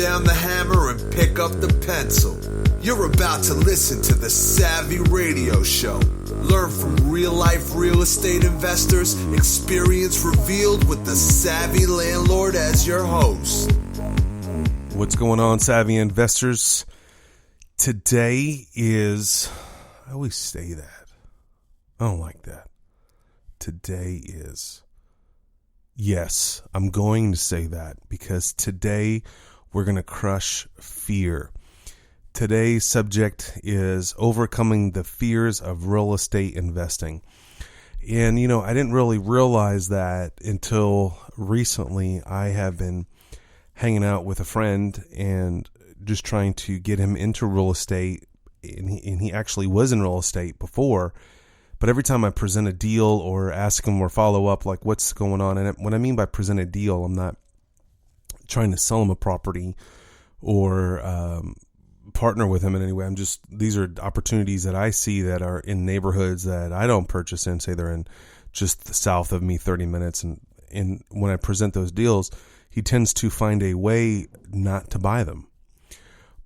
down the hammer and pick up the pencil. You're about to listen to the Savvy Radio Show. Learn from real-life real estate investors, experience revealed with the Savvy Landlord as your host. What's going on, Savvy investors? Today is, I always say that. I don't like that. Today is. Yes, I'm going to say that because today we're going to crush fear. Today's subject is overcoming the fears of real estate investing. And, I didn't really realize that until recently. I have been hanging out with a friend and just trying to get him into real estate. And he actually was in real estate before. But every time I present a deal or ask him or follow up, like what's going on, and what I mean by present a deal, I'm not trying to sell him a property or partner with him in any way. These are opportunities that I see that are in neighborhoods that I don't purchase in. Say they're in just south of me 30 minutes. And when I present those deals, he tends to find a way not to buy them.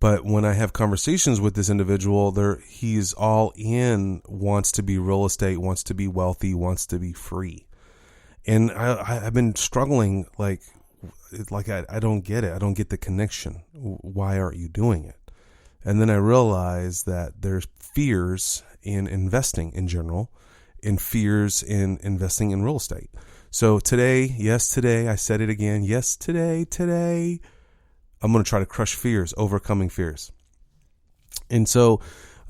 But when I have conversations with this individual, he's all in, wants to be real estate, wants to be wealthy, wants to be free. And I've been struggling, like I don't get it. I don't get the connection. Why aren't you doing it? And then I realized that there's fears in investing in general and fears in investing in real estate. So today, I said it again, today, I'm going to try to crush fears, overcoming fears. And so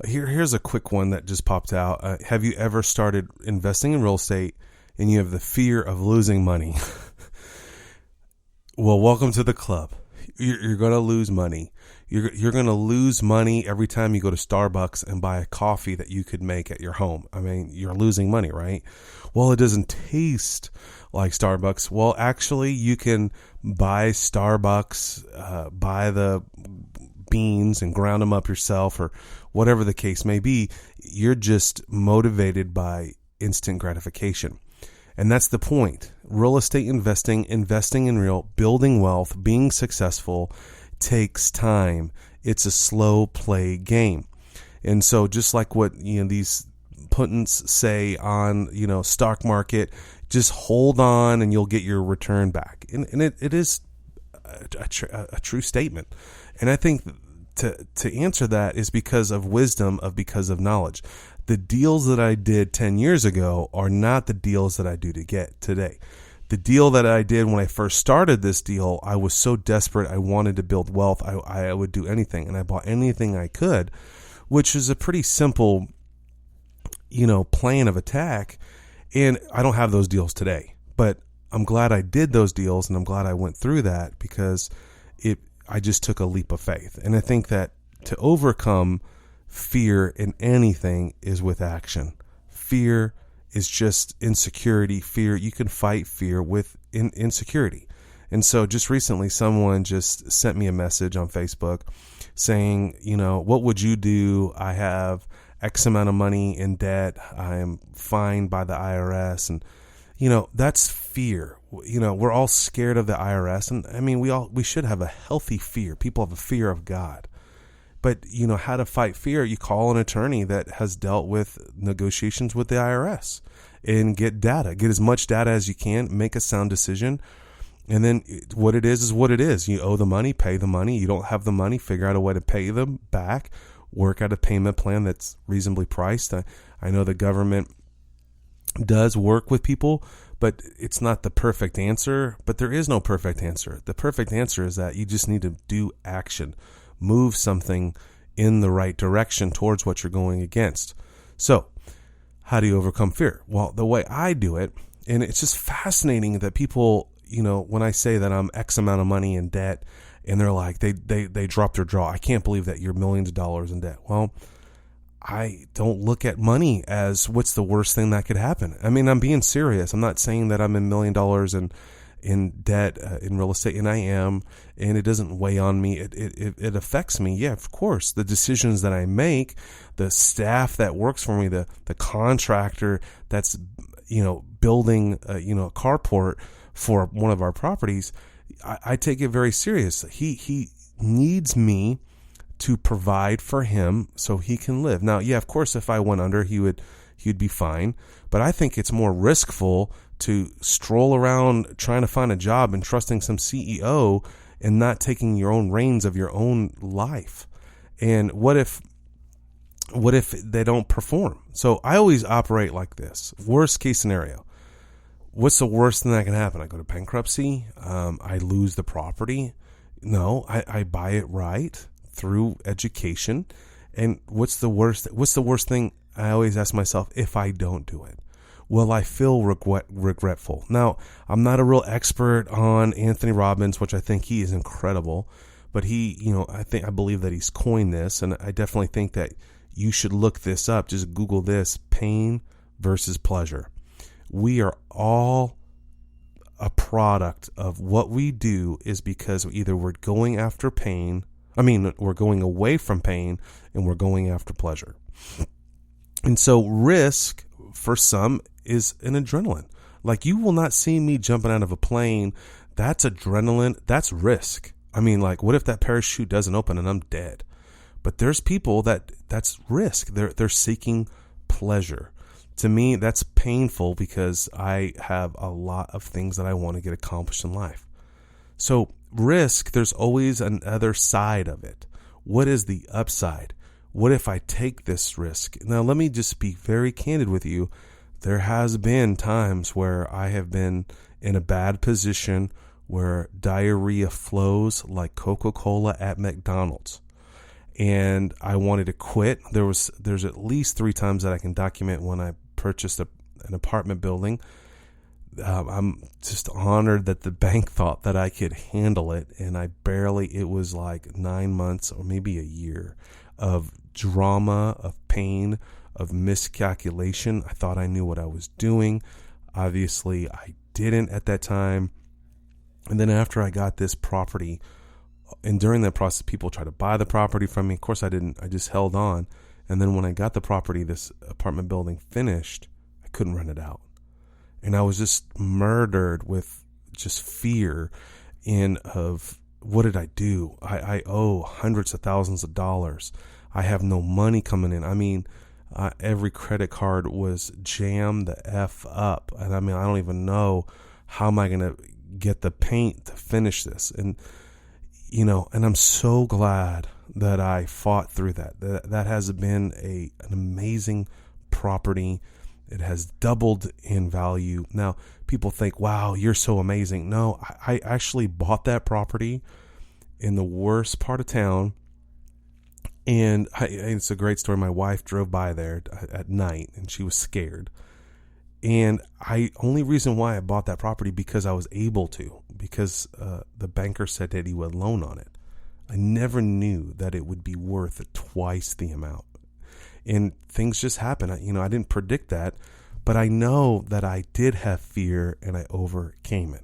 here's a quick one that just popped out. Have you ever started investing in real estate and you have the fear of losing money? Well, welcome to the club. You're going to lose money. You're going to lose money every time you go to Starbucks and buy a coffee that you could make at your home. I mean, you're losing money, right? Well, it doesn't taste like Starbucks. Well, actually, you can buy Starbucks, buy the beans and ground them up yourself or whatever the case may be. You're just motivated by instant gratification. And that's the point. Real estate investing in real, building wealth, being successful takes time. It's a slow play game. And so just like what, these pundits say on, stock market, just hold on and you'll get your return back. And it is a true statement. And I think to answer that is because of wisdom, because of knowledge. The deals that I did 10 years ago are not the deals that I do to get today. The deal that I did when I first started this deal, I was so desperate. I wanted to build wealth. I would do anything, and I bought anything I could, which is a pretty simple, plan of attack. And I don't have those deals today, but I'm glad I did those deals, and I'm glad I went through that because I just took a leap of faith. And I think that to overcome fear in anything is with action. Fear is just insecurity. Fear, you can fight fear with insecurity. And so just recently, someone just sent me a message on Facebook saying, what would you do? I have X amount of money in debt. I am fined by the IRS. And, that's fear. We're all scared of the IRS. And I mean, we should have a healthy fear. People have a fear of God. But, how to fight fear, you call an attorney that has dealt with negotiations with the IRS and get data. Get as much data as you can, make a sound decision. And then what it is what it is. You owe the money, pay the money. You don't have the money, figure out a way to pay them back, work out a payment plan that's reasonably priced. I know the government does work with people, but it's not the perfect answer. But there is no perfect answer. The perfect answer is that you just need to do action. Move something in the right direction towards what you're going against. So, how do you overcome fear? Well, the way I do it, and it's just fascinating that people, when I say that I'm X amount of money in debt, and they're like, they drop their jaw. I can't believe that you're millions of dollars in debt. Well, I don't look at money as what's the worst thing that could happen. I mean, I'm being serious. I'm not saying that I'm $1 million in debt in real estate, and I am, and it doesn't weigh on me. It affects me. Yeah, of course. The decisions that I make, the staff that works for me, the contractor that's, building, a carport for one of our properties, I take it very serious. He needs me to provide for him so he can live. Now, yeah, of course, if I went under, he'd be fine. But I think it's more riskful to stroll around trying to find a job and trusting some CEO and not taking your own reins of your own life. And what if they don't perform? So I always operate like this. Worst case scenario. What's the worst thing that can happen? I go to bankruptcy. I lose the property. No, I buy it right through education. And what's the worst thing? I always ask myself, if I don't do it, will I feel regretful? Now, I'm not a real expert on Anthony Robbins, which I think he is incredible, but I believe that he's coined this, and I definitely think that you should look this up. Just Google this: pain versus pleasure. We are all a product of what we do is because either we're going after pain, we're going away from pain, and we're going after pleasure. And so risk for some is an adrenaline. Like, you will not see me jumping out of a plane. That's adrenaline. That's risk. What if that parachute doesn't open and I'm dead? But there's people that's risk. They're seeking pleasure. To me, that's painful because I have a lot of things that I want to get accomplished in life. So risk, there's always another side of it. What is the upside? What if I take this risk? Now, let me just be very candid with you. There has been times where I have been in a bad position where diarrhea flows like Coca-Cola at McDonald's. And I wanted to quit. There's at least 3 times that I can document when I purchased an apartment building. I'm just honored that the bank thought that I could handle it. And it was like 9 months or maybe a year of drama, of pain, of miscalculation. I thought I knew what I was doing. Obviously, I didn't at that time. And then after I got this property, and during that process, people tried to buy the property from me. Of course, I didn't. I just held on. And then when I got the property, this apartment building finished, I couldn't rent it out. And I was just murdered with just fear of what did I do? I owe hundreds of thousands of dollars. I have no money coming in. Every credit card was jammed the F up. And I don't even know how am I going to get the paint to finish this. And I'm so glad that I fought through that. That has been an amazing property. It has doubled in value. Now, people think, wow, you're so amazing. No, I actually bought that property in the worst part of town. And it's a great story. My wife drove by there at night and she was scared. And only reason why I bought that property because I was able to, because the banker said that he would loan on it. I never knew that it would be worth twice the amount. And things just happen. I didn't predict that, but I know that I did have fear and I overcame it.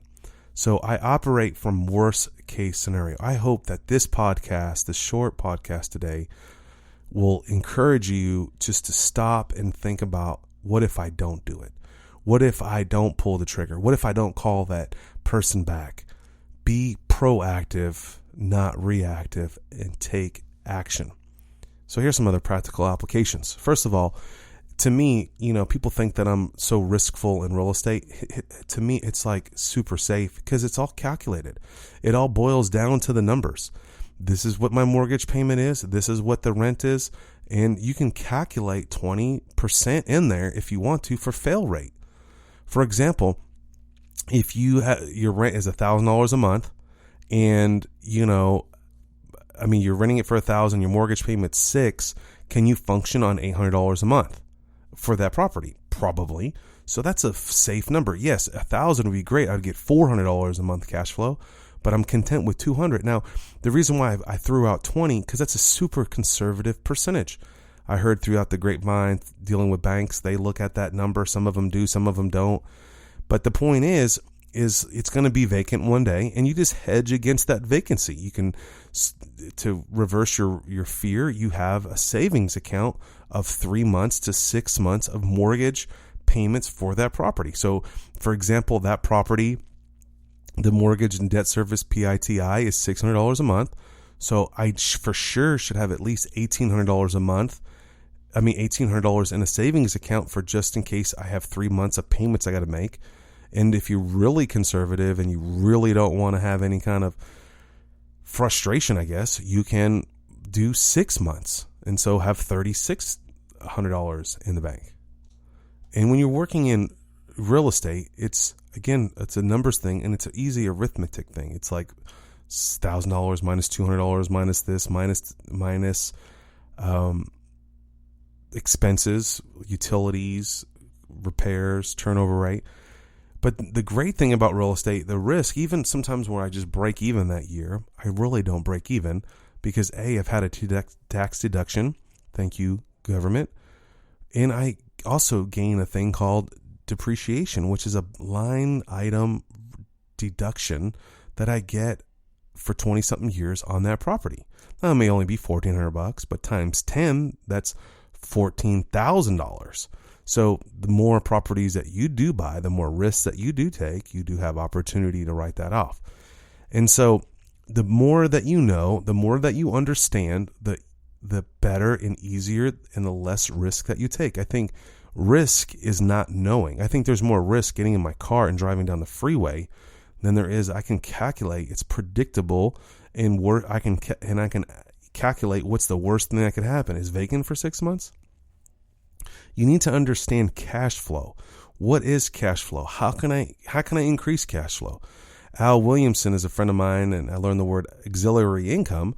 So I operate from worst case scenario. I hope that this podcast, the short podcast today, will encourage you just to stop and think about, what if I don't do it? What if I don't pull the trigger? What if I don't call that person back? Be proactive, not reactive, and take action. So here's some other practical applications. First of all, to me, people think that I'm so riskful in real estate. To me, it's like super safe because it's all calculated. It all boils down to the numbers. This is what my mortgage payment is. This is what the rent is. And you can calculate 20% in there if you want to for fail rate. For example, if your rent is $1,000 a month and, you're renting it for $1,000, your mortgage payment's $6,000, can you function on $800 a month for that property? Probably. So that's a safe number. Yes, $1,000 would be great. I'd get $400 a month cash flow, but I'm content with $200. Now, the reason why I threw out 20, because that's a super conservative percentage. I heard throughout the grapevine, dealing with banks, they look at that number. Some of them do, some of them don't. But the point is it's going to be vacant one day, and you just hedge against that vacancy. You can, to reverse your fear, you have a savings account of 3 months to 6 months of mortgage payments for that property. So, for example, that property, the mortgage and debt service PITI is $600 a month. So I for sure should have at least $1,800 a month. $1,800 in a savings account for just in case I have 3 months of payments I got to make. And if you're really conservative and you really don't want to have any kind of frustration, I guess, you can do 6 months and so have $3,600 in the bank. And when you're working in real estate, it's a numbers thing, and it's an easy arithmetic thing. It's like $1,000 minus $200 minus this minus expenses, utilities, repairs, turnover rate. But the great thing about real estate, the risk, even sometimes where I just break even that year, I really don't break even because I've had a tax deduction. Thank you, government. And I also gain a thing called depreciation, which is a line item deduction that I get for 20 something years on that property. Now it may only be $1,400, but times 10, that's $14,000. So the more properties that you do buy, the more risks that you do take, you do have opportunity to write that off. And so the more that you know, the more that you understand, the better and easier and the less risk that you take. I think risk is not knowing. I think there's more risk getting in my car and driving down the freeway than there is. I can calculate. It's predictable, and I can calculate what's the worst thing that could happen. Is vacant for 6 months? You need to understand cash flow. What is cash flow? How can I increase cash flow? Al Williamson is a friend of mine, and I learned the word auxiliary income.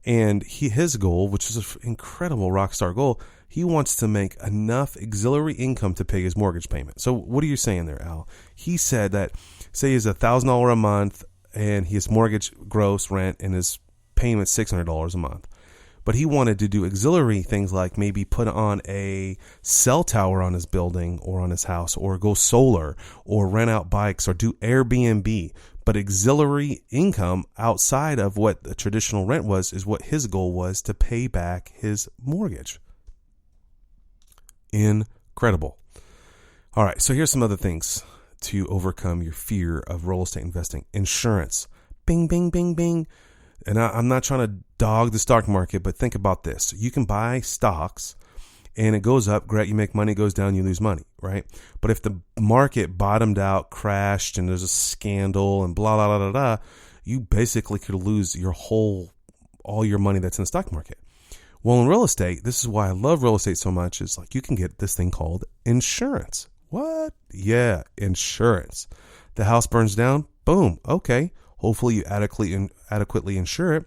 And his goal, which is an incredible rock star goal, he wants to make enough auxiliary income to pay his mortgage payment. So what are you saying there, Al? He said that, say he's $1,000 a month and his mortgage gross rent and his payment $600 a month. But he wanted to do auxiliary things like maybe put on a cell tower on his building or on his house, or go solar, or rent out bikes, or do Airbnb. But auxiliary income outside of what the traditional rent was is what his goal was to pay back his mortgage. Incredible. All right, so here's some other things to overcome your fear of real estate investing. Insurance. Bing, bing, bing, bing. And I'm not trying to dog the stock market, but think about this. You can buy stocks and it goes up, great, you make money, it goes down, you lose money, right? But if the market bottomed out, crashed, and there's a scandal and blah, blah, blah, blah, blah, you basically could lose all your money that's in the stock market. Well, in real estate, this is why I love real estate so much, is like you can get this thing called insurance. What? Yeah, insurance. The house burns down, boom, okay. Hopefully you adequately insure it.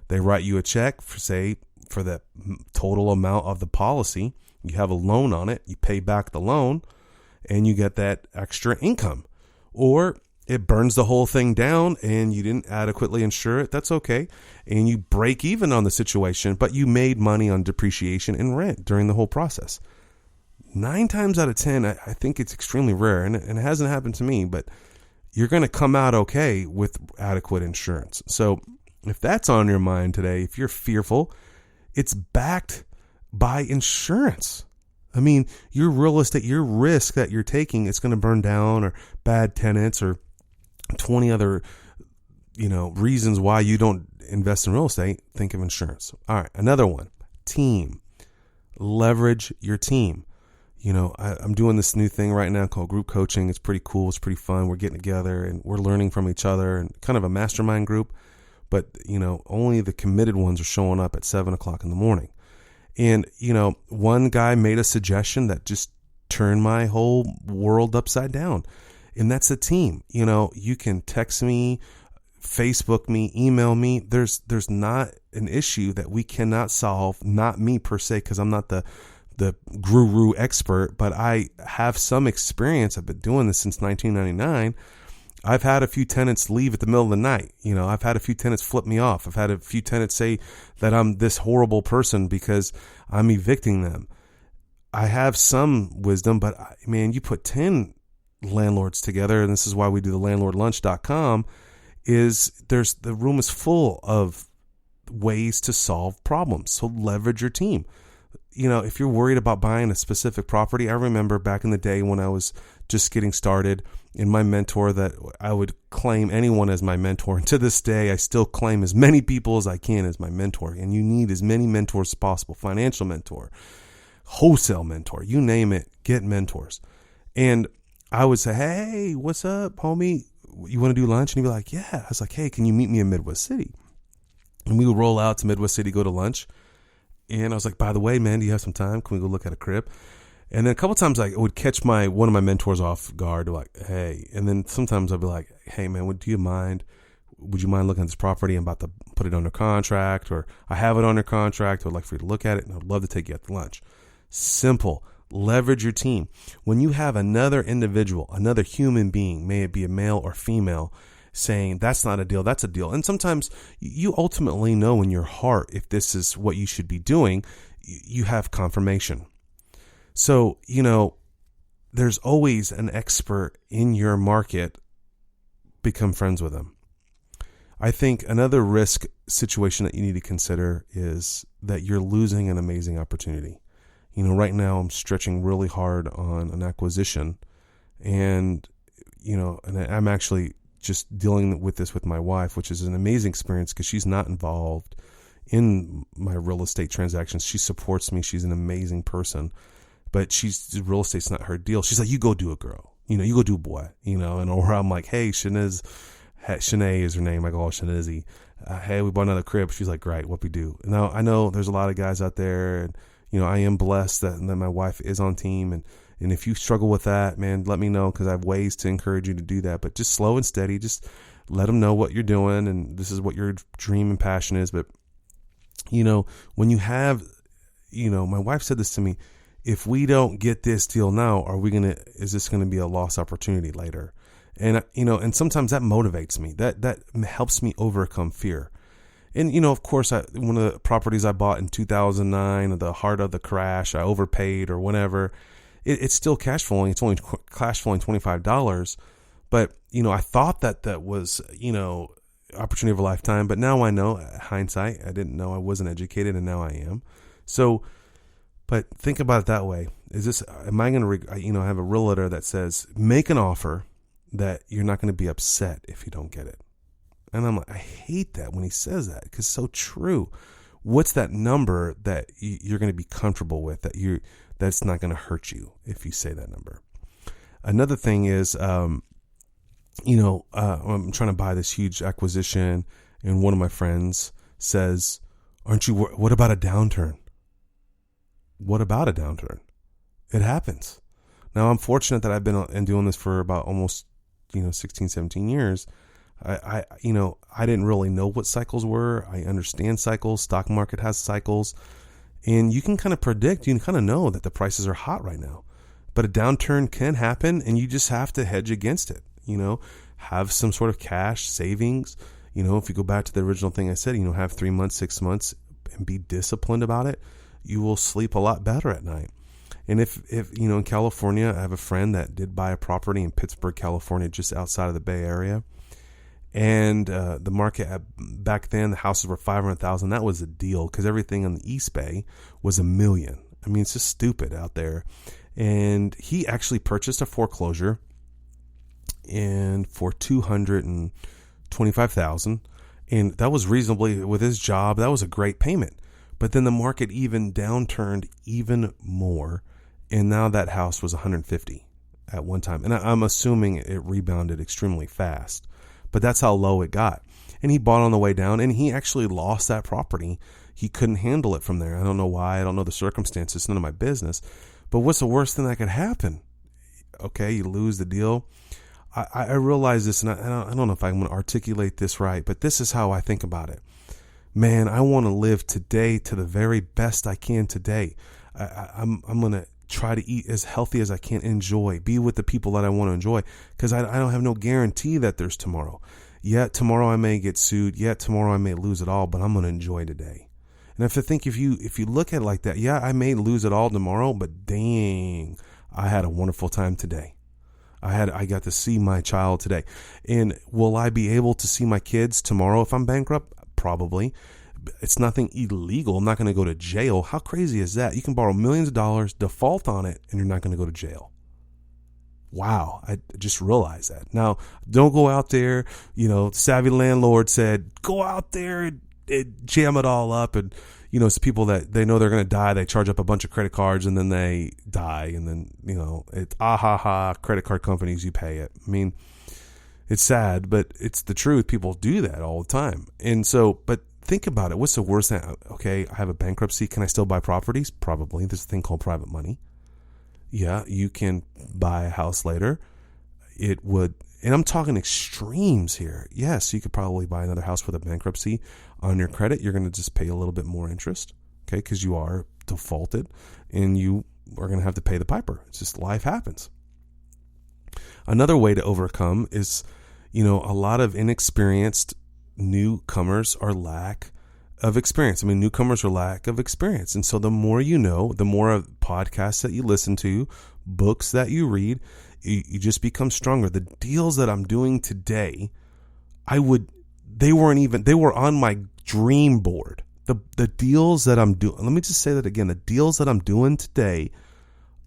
They write you a check for the total amount of the policy. You have a loan on it. You pay back the loan and you get that extra income. Or it burns the whole thing down and you didn't adequately insure it. That's okay. And you break even on the situation, but you made money on depreciation and rent during the whole process. 9 times out of 10, I think it's extremely rare, and it hasn't happened to me, but you're going to come out okay with adequate insurance. So if that's on your mind today, if you're fearful, it's backed by insurance. I mean, your real estate, your risk that you're taking, it's going to burn down, or bad tenants, or 20 other, reasons why you don't invest in real estate. Think of insurance. All right. Another one, team. Leverage your team. I'm doing this new thing right now called group coaching. It's pretty cool. It's pretty fun. We're getting together and we're learning from each other, and kind of a mastermind group. But, only the committed ones are showing up at 7:00 in the morning. And, one guy made a suggestion that just turned my whole world upside down. And that's a team. You can text me, Facebook me, email me. There's not an issue that we cannot solve. Not me per se, because I'm not the guru expert, but I have some experience. I've been doing this since 1999. I've had a few tenants leave at the middle of the night. I've had a few tenants flip me off. I've had a few tenants say that I'm this horrible person because I'm evicting them. I have some wisdom, but man, you put 10 landlords together, and this is why we do the landlordlunch.com, the room is full of ways to solve problems. So leverage your team. if you're worried about buying a specific property, I remember back in the day when I was just getting started, and my mentor, that I would claim anyone as my mentor. And to this day, I still claim as many people as I can as my mentor. And you need as many mentors as possible: financial mentor, wholesale mentor, you name it, get mentors. And I would say, hey, what's up, homie? You want to do lunch? And he'd be like, yeah. I was like, hey, can you meet me in Midwest City? And we would roll out to Midwest City, go to lunch. And I was like, by the way, man, do you have some time? Can we go look at a crib? And then a couple of times I would catch one of my mentors off guard, like, hey. And then sometimes I'd be like, hey, man, would you mind looking at this property? I'm about to put it under contract, or I have it under contract. I'd like for you to look at it, and I'd love to take you out to lunch. Simple. Leverage your team. When you have another individual, another human being, may it be a male or female, saying that's not a deal, that's a deal. And sometimes you ultimately know in your heart if this is what you should be doing. You have confirmation. So, there's always an expert in your market. Become friends with them. I think another risk situation that you need to consider is that you're losing an amazing opportunity. Right now I'm stretching really hard on an acquisition, and I'm actually just dealing with this with my wife, which is an amazing experience because she's not involved in my real estate transactions. She supports me. She's an amazing person, but real estate's not her deal. She's like, you go do it, girl. You go do it, boy. Or I'm like, hey, Shanae is her name. I go, oh, Shanizzy. Hey, we bought another crib. She's like, great, what we do? Now, I know there's a lot of guys out there, and I am blessed that my wife is on team. And if you struggle with that, man, let me know, because I have ways to encourage you to do that. But just slow and steady. Just let them know what you're doing, and this is what your dream and passion is. But, when you have, my wife said this to me, if we don't get this deal now, is this going to be a lost opportunity later? And, and sometimes that motivates me. That helps me overcome fear. And, of course, one of the properties I bought in 2009, at the heart of the crash, I overpaid or whatever. It's still cash flowing. It's only cash flowing $25. But, I thought that was, opportunity of a lifetime. But now I know, hindsight, I didn't know, I wasn't educated, and now I am. So, but think about it that way. Am I going to, have a realtor that says, make an offer that you're not going to be upset if you don't get it? And I'm like, I hate that when he says that, because it's so true. What's that number that you're going to be comfortable with, that's not going to hurt you if you say that number? Another thing is, I'm trying to buy this huge acquisition, and one of my friends says, what about a downturn? What about a downturn? It happens. Now, I'm fortunate that I've been doing this for about almost, 16, 17 years. I didn't really know what cycles were. I understand cycles. Stock market has cycles, and you can kind of predict, you can kind of know that the prices are hot right now, but a downturn can happen, and you just have to hedge against it. Have some sort of cash savings. If you go back to the original thing I said, have 3 months, 6 months, and be disciplined about it, you will sleep a lot better at night. And if in California, I have a friend that did buy a property in Pittsburgh, California, just outside of the Bay Area. And the market back then, the houses were $500,000. That was a deal, because everything on the East Bay was $1 million. I mean, it's just stupid out there. And he actually purchased a foreclosure, and for $225,000, and that was reasonably, with his job, that was a great payment. But then the market even downturned even more, and now that house was $150,000 at one time. And I'm assuming it rebounded extremely fast. But that's how low it got. And he bought on the way down, and he actually lost that property. He couldn't handle it from there. I don't know why. I don't know the circumstances. None of my business. But what's the worst thing that could happen? Okay, you lose the deal. I realize this, and I don't know if I'm going to articulate this right, but this is how I think about it. Man, I want to live today to the very best I can today. I'm going to try to eat as healthy as I can, enjoy, be with the people that I want to enjoy, because I don't have no guarantee that there's tomorrow. Yet tomorrow I may get sued. Yet tomorrow I may lose it all, but I'm going to enjoy today. And if you look at it like that, yeah, I may lose it all tomorrow, but dang, I had a wonderful time today. I got to see my child today. And will I be able to see my kids tomorrow if I'm bankrupt? Probably. It's nothing illegal. I'm not going to go to jail. How crazy is that? You can borrow millions of dollars, default on it, and you're not going to go to jail. Wow, I just realized that. Now, don't go out there. Savvy landlord said, go out there and jam it all up. And, it's people that they know they're going to die. They charge up a bunch of credit cards and then they die. And then, it's credit card companies, you pay it. I mean, it's sad, but it's the truth. People do that all the time. And so, but think about it. What's the worst thing? Okay, I have a bankruptcy. Can I still buy properties? Probably. There's a thing called private money. Yeah, you can buy a house later. It would, and I'm talking extremes here. Yes, you could probably buy another house with a bankruptcy on your credit. You're going to just pay a little bit more interest, okay, because you are defaulted and you are going to have to pay the piper. It's just life happens. Another way to overcome is, a lot of inexperienced newcomers are lack of experience. I mean, newcomers are lack of experience. And so the more you know, the more podcasts that you listen to, books that you read, you just become stronger. The deals that I'm doing today, they were on my dream board. The deals that I'm doing, let me just say that again. The deals that I'm doing today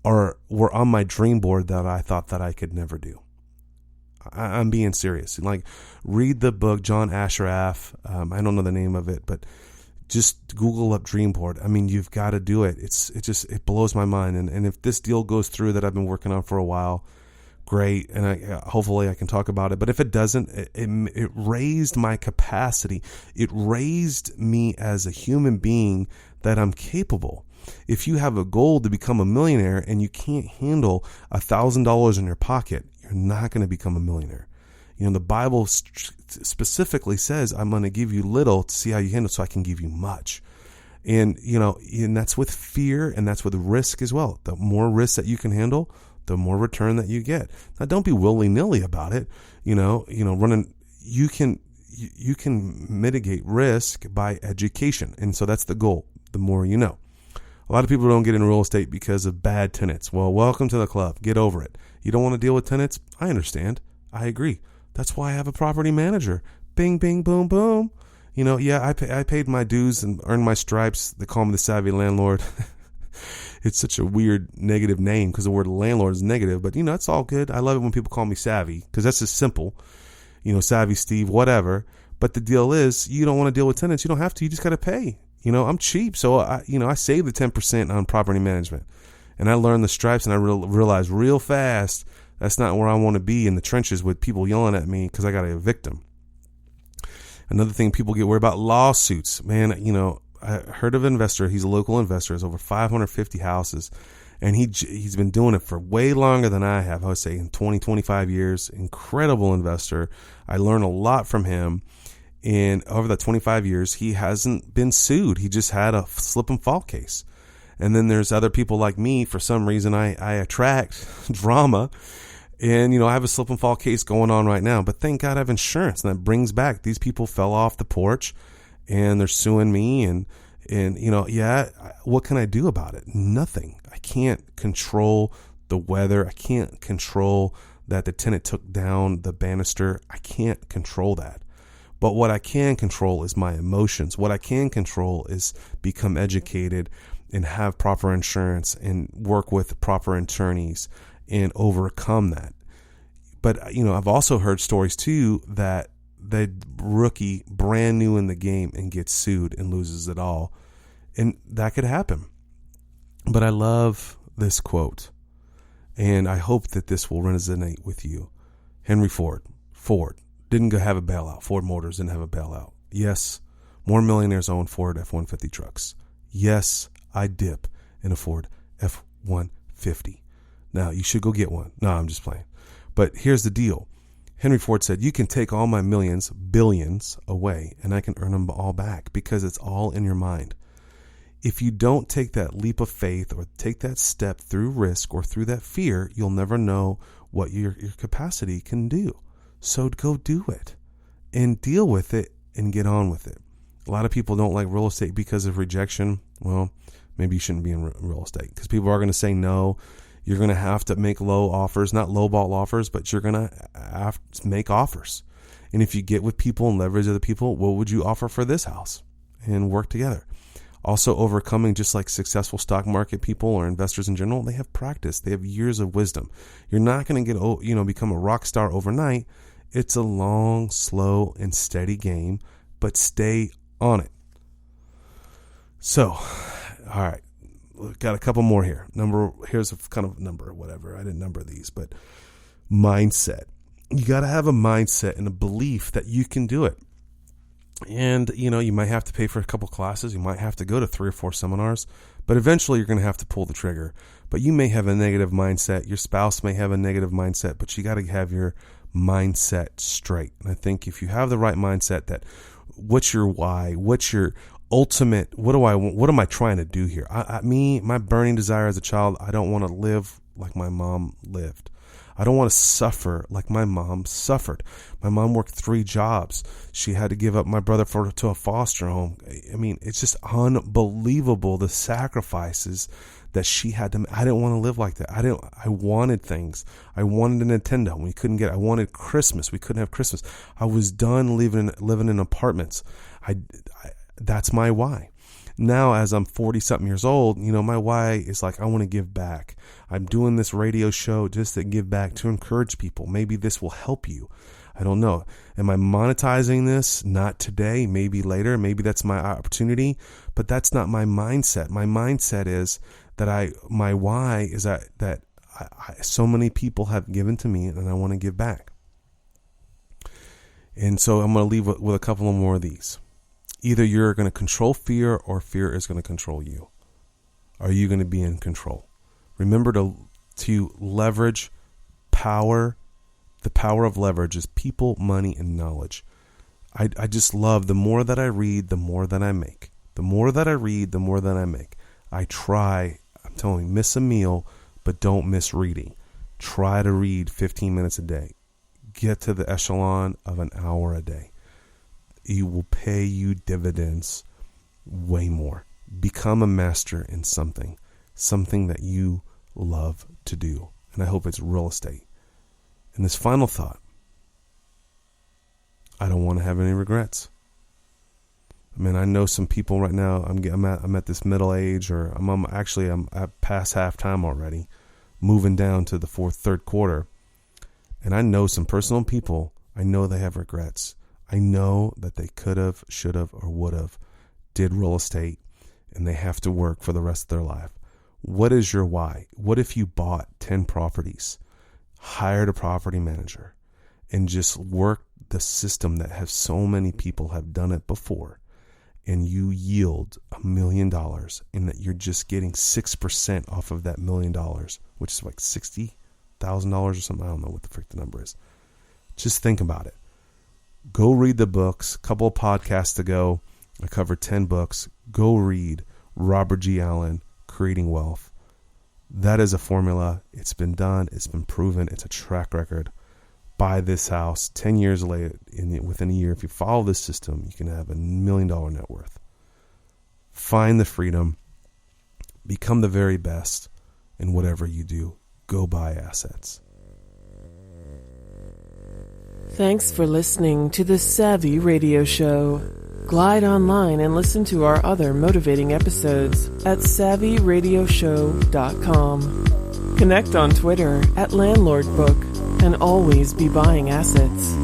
were on my dream board that I thought that I could never do. I'm being serious. Like, read the book, John Ashraf. I don't know the name of it, but just Google up dream board. I mean, you've got to do it. It blows my mind. And if this deal goes through that I've been working on for a while, great. And hopefully I can talk about it. But if it doesn't, it raised my capacity. It raised me as a human being that I'm capable. If you have a goal to become a millionaire and you can't handle $1,000 in your pocket, you're not going to become a millionaire. The Bible specifically says, I'm going to give you little to see how you handle it so I can give you much. And, and that's with fear and that's with risk as well. The more risk that you can handle, the more return that you get. Now, don't be willy-nilly about it. Running, you can mitigate risk by education. And so that's the goal. The more you know. A lot of people don't get in real estate because of bad tenants. Well, welcome to the club. Get over it. You don't want to deal with tenants? I understand. I agree. That's why I have a property manager. Bing, bing, boom, boom. I paid my dues and earned my stripes. They call me the savvy landlord. It's such a weird negative name because the word landlord is negative. But, it's all good. I love it when people call me savvy because that's just simple. Savvy Steve, whatever. But the deal is, you don't want to deal with tenants. You don't have to. You just got to pay. I'm cheap. So, I save the 10% on property management. And I learned the stripes and I realized real fast that's not where I want to be, in the trenches with people yelling at me because I got to evict them. Another thing, people get worried about lawsuits. Man, I heard of an investor. He's a local investor. Has over 550 houses. And he's been doing it for way longer than I have. I would say in 20, 25 years. Incredible investor. I learned a lot from him. And over that 25 years, he hasn't been sued. He just had a slip and fall case. And then there's other people like me. For some reason, I attract drama. And, I have a slip and fall case going on right now. But thank God I have insurance. And that brings back, these people fell off the porch and they're suing me. And what can I do about it? Nothing. I can't control the weather. I can't control that the tenant took down the banister. I can't control that. But what I can control is my emotions. What I can control is become educated and have proper insurance and work with proper attorneys and overcome that. But, I've also heard stories too that the rookie brand new in the game and gets sued and loses it all. And that could happen. But I love this quote, and I hope that this will resonate with you. Henry Ford didn't go have a bailout. Ford Motors didn't have a bailout. Yes, more millionaires own Ford F-150 trucks. Yes, I dip in a Ford F-150. Now, you should go get one. No, I'm just playing. But here's the deal. Henry Ford said, you can take all my millions, billions away, and I can earn them all back because it's all in your mind. If you don't take that leap of faith or take that step through risk or through that fear, you'll never know what your capacity can do. So go do it and deal with it and get on with it. A lot of people don't like real estate because of rejection. Well, maybe you shouldn't be in real estate because people are going to say no. You're going to have to make low offers, not lowball offers, but you're going to have to make offers. And if you get with people and leverage other people, what would you offer for this house? and work together. Also overcoming, just like successful stock market people or investors in general, they have practice. They have years of wisdom. You're not going to become a rock star overnight. It's a long, slow, and steady game, but stay on it. So, all right, got a couple more here. Here's a kind of number, whatever. I didn't number these, but mindset. You got to have a mindset and a belief that you can do it. And, you might have to pay for a couple classes. You might have to go to 3 or 4 seminars, but eventually you're going to have to pull the trigger. But you may have a negative mindset. Your spouse may have a negative mindset, but you got to have your mindset straight. And I think if you have the right mindset, that what's your why, what's your ultimate, what am I trying to do here? My burning desire as a child, I don't want to live like my mom lived. I don't want to suffer like my mom suffered. My mom worked 3 jobs. She had to give up my brother to a foster home. I mean, it's just unbelievable, the sacrifices that she had to. I didn't want to live like that. I wanted things. I wanted a Nintendo. We couldn't get it. I wanted Christmas. We couldn't have Christmas. I was done living in apartments. That's my why. Now, as I'm 40-something years old, my why is like, I want to give back. I'm doing this radio show just to give back, to encourage people. Maybe this will help you. I don't know. Am I monetizing this? Not today, maybe later. Maybe that's my opportunity, but that's not my mindset. My mindset is that my why is that so many people have given to me and I want to give back. And so I'm going to leave with a couple more of these. Either you're going to control fear or fear is going to control you. Are you going to be in control? Remember to leverage power. The power of leverage is people, money, and knowledge. I just love, the more that I read, the more that I make. The more that I read, the more that I make. I try, I'm telling you, miss a meal, but don't miss reading. Try to read 15 minutes a day. Get to the echelon of an hour a day. It will pay you dividends way more. Become a master in something that you love to do. And I hope it's real estate. And this final thought, I don't want to have any regrets. I mean, I know some people right now, I'm at this middle age, or I'm at past halftime already, moving down to the third quarter. And I know some personal people, I know they have regrets. I know that they could have, should have, or would have did real estate, and they have to work for the rest of their life. What is your why? What if you bought 10 properties, hired a property manager, and just worked the system that has so many people have done it before, and you yield $1 million, and that you're just getting 6% off of that $1 million, which is like $60,000 or something. I don't know what the frick the number is. Just think about it. Go read the books. A couple of podcasts ago, I covered 10 books. Go read Robert G. Allen, Creating Wealth. That is a formula. It's been done. It's been proven. It's a track record. Buy this house 10 years later, within a year. If you follow this system, you can have $1 million net worth. Find the freedom. Become the very best in whatever you do. Go buy assets. Thanks for listening to the Savvy Radio Show. Glide online and listen to our other motivating episodes at savvyradioshow.com. Connect on Twitter at LandlordBook and always be buying assets.